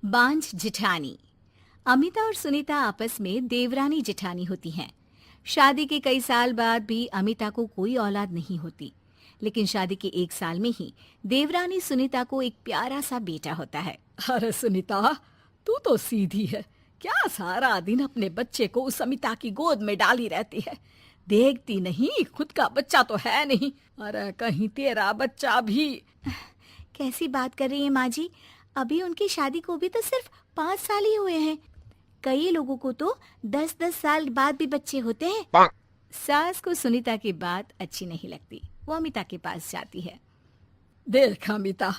बांझ जिठानी। अमिता और सुनीता आपस में देवरानी जिठानी होती हैं। शादी के कई साल बाद भी अमिता को कोई औलाद नहीं होती, लेकिन शादी के 1 साल में ही देवरानी सुनीता को एक प्यारा सा बेटा होता है। अरे सुनीता, तू तो सीधी है। क्या सारा दिन अपने बच्चे को उस अमिता की गोद में डाली रहती है? देखती नहीं, खुद का बच्चा तो है नहीं। अरे कहीं तेरा बच्चा भी। कैसी बात कर रही है माँ जी? अभी उनकी शादी को भी तो सिर्फ 5 साल ही हुए हैं। कई लोगों को तो 10-10 साल बाद भी बच्चे होते हैं। सास को सुनीता की बात अच्छी नहीं लगती। वो अमिता के पास जाती है। देख अमिता,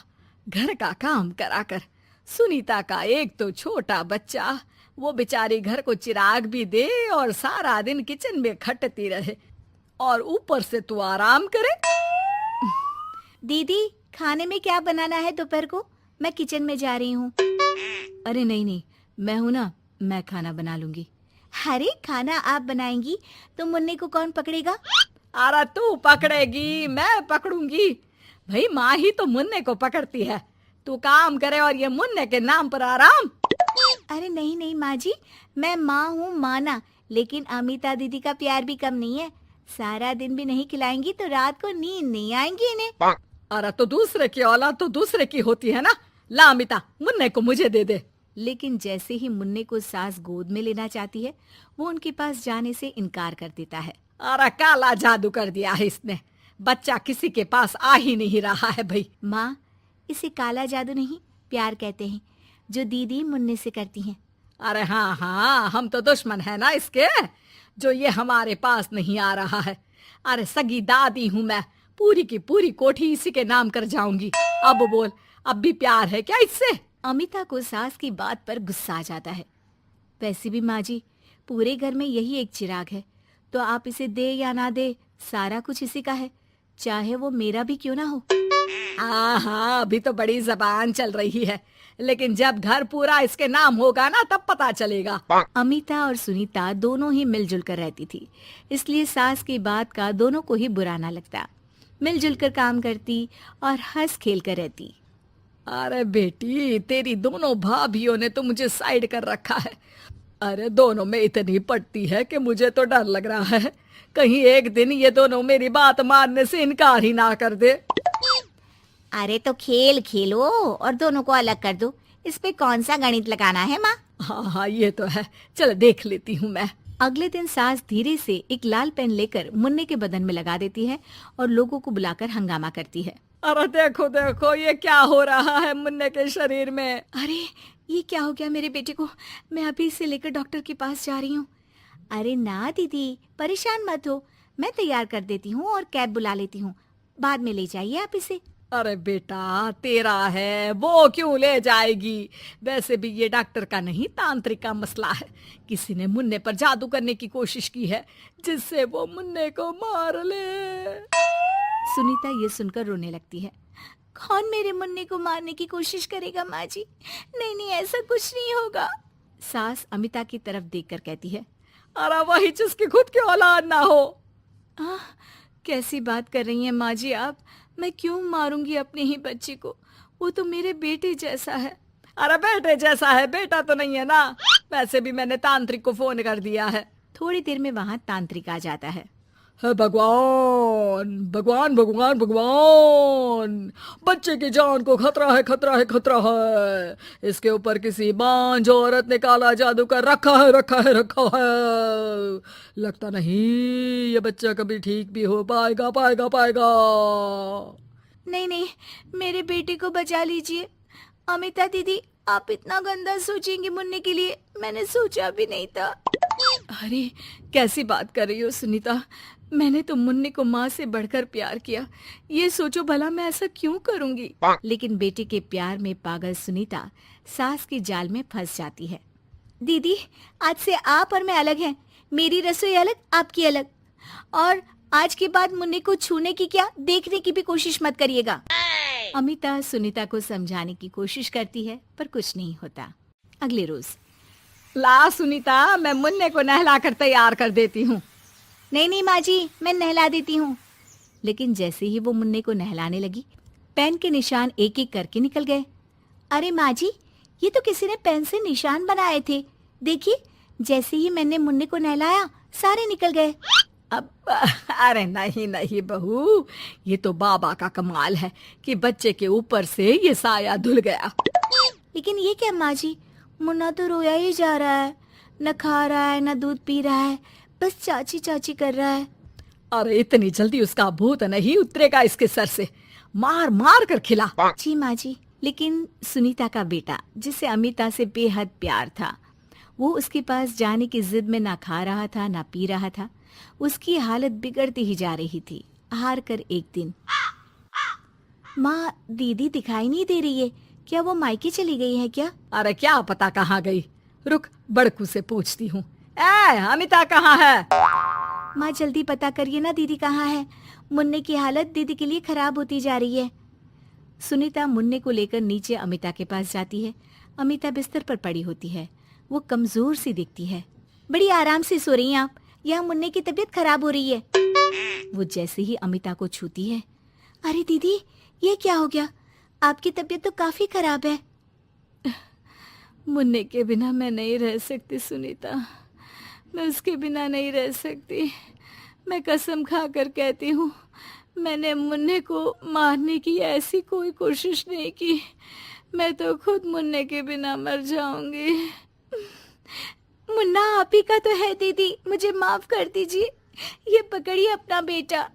घर का काम करा कर। सुनीता का एक तो छोटा बच्चा, वो बेचारी घर को चिराग भी दे और सारा दिन किचन में खटती रहे, और ऊपर से तू आराम करे। दीदी, खाने में क्या बनाना है दोपहर को? मैं किचन में जा रही हूँ। अरे नहीं नहीं, मैं हूँ ना, मैं खाना बना लूंगी। अरे खाना आप बनाएंगी तो मुन्ने को कौन पकड़ेगा? अरे तू पकड़ेगी, मैं पकड़ूंगी। भाई माँ ही तो मुन्ने को पकड़ती है। तू काम करे और ये मुन्ने के नाम पर आराम। अरे नहीं नहीं माँ जी, मैं माँ हूँ माना, लेकिन अमिता दीदी का प्यार भी कम नहीं है। सारा दिन भी नहीं खिलाएंगी तो रात को नींद नहीं आएंगी इन्हें। अरे तो दूसरे की औलाद तो दूसरे की होती है ना। ला अमिता, मुन्ने को मुझे दे दे। लेकिन जैसे ही मुन्ने को सास गोद में लेना चाहती है, वो उनके पास जाने से इनकार कर देता है। अरे काला जादू कर दिया है इसने। बच्चा किसी के पास आ ही नहीं रहा है भाई। माँ, इसे काला जादू नहीं, प्यार कहते हैं, जो दीदी मुन्ने से करती हैं। अरे हाँ हाँ, हम तो दुश्मन है ना इसके, जो ये हमारे पास नहीं आ रहा है। अरे सगी दादी हूँ मैं, पूरी की पूरी कोठी इसी के नाम कर जाऊंगी। अब बोल, अब भी प्यार है क्या इससे? अमिता को सास की बात पर गुस्सा आ जाता है। वैसे भी माँ जी, पूरे घर में यही एक चिराग है, तो आप इसे दे या ना दे, सारा कुछ इसी का है, चाहे वो मेरा भी क्यों ना हो। हाँ, अभी तो बड़ी जबान चल रही है, लेकिन जब घर पूरा इसके नाम होगा ना, तब पता चलेगा। अमिता और सुनीता दोनों ही मिलजुल कर रहती थी, इसलिए सास की बात का दोनों को ही बुरा ना लगता। मिलजुल कर काम करती और हंस खेल कर रहती। अरे बेटी, तेरी दोनों भाभियों ने तो मुझे साइड कर रखा है। अरे दोनों में इतनी पड़ती है कि मुझे तो डर लग रहा है, कहीं एक दिन ये दोनों मेरी बात मानने से इनकार ही ना कर दे। अरे तो खेल खेलो और दोनों को अलग कर दो, इस पे कौन सा गणित लगाना है माँ? हाँ हाँ, ये तो है, चल देख लेती हूँ मैं। अगले दिन सास धीरे से एक लाल पेन लेकर मुन्ने के बदन में लगा देती है और लोगों को बुलाकर हंगामा करती है। अरे देखो देखो, ये क्या हो रहा है मुन्ने के शरीर में? अरे ये क्या हो गया मेरे बेटे को? मैं अभी इसे लेकर डॉक्टर के पास जा रही हूँ। अरे ना दीदी, परेशान मत हो, मैं तैयार कर देती हूँ और कैब बुला लेती हूँ, बाद में ले जाइए आप इसे। अरे बेटा, तेरा है, वो क्यों ले जाएगी? वैसे भी ये डॉक्टर का नहीं, तांत्रिक का मसला है। किसी ने मुन्ने पर जादू करने की कोशिश की है, जिससे वो मुन्ने को मार ले। सुनीता ये सुनकर रोने लगती है। कौन मेरे मुन्ने को मारने की कोशिश करेगा माँ जी? नहीं नहीं, ऐसा कुछ नहीं होगा। सास अमिता की तरफ देखकर कहती है। अरे वही जिसकी खुद की औलाद ना हो। कैसी बात कर रही हैं माँ जी आप? मैं क्यों मारूंगी अपने ही बच्चे को? वो तो मेरे बेटे जैसा है। अरे बेटे जैसा है, बेटा तो नहीं है ना। वैसे भी मैंने तांत्रिक को फोन कर दिया है। थोड़ी देर में वहाँ तांत्रिक आ जाता है। भगवान भगवान भगवान भगवान, बच्चे की जान को खतरा है, खतरा है, खतरा है। इसके ऊपर किसी बांझ औरत ने काला जादू कर रखा है, रखा है, रखा है। लगता नहीं ये बच्चा कभी ठीक भी हो पाएगा, पाएगा, पाएगा। नहीं नहीं, मेरे बेटे को बचा लीजिए। अमिता दीदी, आप इतना गंदा सोचेंगे मुन्ने के लिए, मैंने सोचा भी नहीं था। अरे कैसी बात कर रही हो सुनीता? मैंने तो मुन्ने को माँ से बढ़कर प्यार किया, ये सोचो भला मैं ऐसा क्यों करूंगी? लेकिन बेटे के प्यार में पागल सुनीता सास की जाल में फंस जाती है। दीदी, आज से आप और मैं अलग हैं, मेरी रसोई अलग, आपकी अलग, और आज के बाद मुन्ने को छूने की क्या, देखने की भी कोशिश मत करिएगा। अमिता सुनीता को समझाने की कोशिश करती है, पर कुछ नहीं होता। अगले रोज। ला सुनीता, मैं मुन्ने को नहला कर तैयार कर देती हूँ। नहीं नहीं माँ जी, मैं नहला देती हूँ। लेकिन जैसे ही वो मुन्ने को नहलाने लगी, पेन के निशान एक एक करके निकल गए। अरे माँ जी, ये तो किसी ने पेन से निशान बनाए थे। देखिए, जैसे ही मैंने मुन्ने को नहलाया सारे निकल गए। अब अरे नहीं नहीं बहू, ये तो बाबा का कमाल है कि बच्चे के ऊपर से ये साया धुल गया। लेकिन ये क्या माँ जी, मुन्ना तो रोया ही जा रहा है, न खा रहा है न दूध पी रहा है, बस चाची चाची कर रहा है। अरे इतनी जल्दी उसका भूत नहीं उतरेगा इसके सर से, मार मार कर खिला। जी माँ जी। लेकिन सुनीता का बेटा, जिसे अमिता से बेहद प्यार था, वो उसके पास जाने की जिद में ना खा रहा था ना पी रहा था। उसकी हालत बिगड़ती ही जा रही थी। हार कर एक दिन, माँ दीदी दिखाई नहीं दे रही है, क्या वो मायके चली गई है क्या? अरे क्या पता कहाँ गई, रुक बड़कू से पूछती हूँ। ए अमिता कहाँ है? माँ जल्दी पता करिए ना, दीदी कहाँ है? मुन्ने की हालत दीदी के लिए खराब होती जा रही है। सुनीता मुन्ने को लेकर नीचे अमिता के पास जाती है। अमिता बिस्तर पर पड़ी होती है। वो कमजोर सी दिखती है। बड़ी आराम से सो रही हैं आप, यहाँ मुन्ने की तबीयत खराब हो रही है। वो जैसे ही अमिता को छूती है, अरे दीदी ये क्या हो गया? आपकी तबीयत तो काफी खराब है। मुन्ने के बिना मैं नहीं रह सकती सुनीता, मैं उसके बिना नहीं रह सकती। मैं कसम खा कर कहती हूँ, मैंने मुन्ने को मारने की ऐसी कोई कोशिश नहीं की। मैं तो खुद मुन्ने के बिना मर जाऊंगी। मुन्ना आप ही का तो है दीदी, मुझे माफ कर दीजिए। ये पकड़िए अपना बेटा,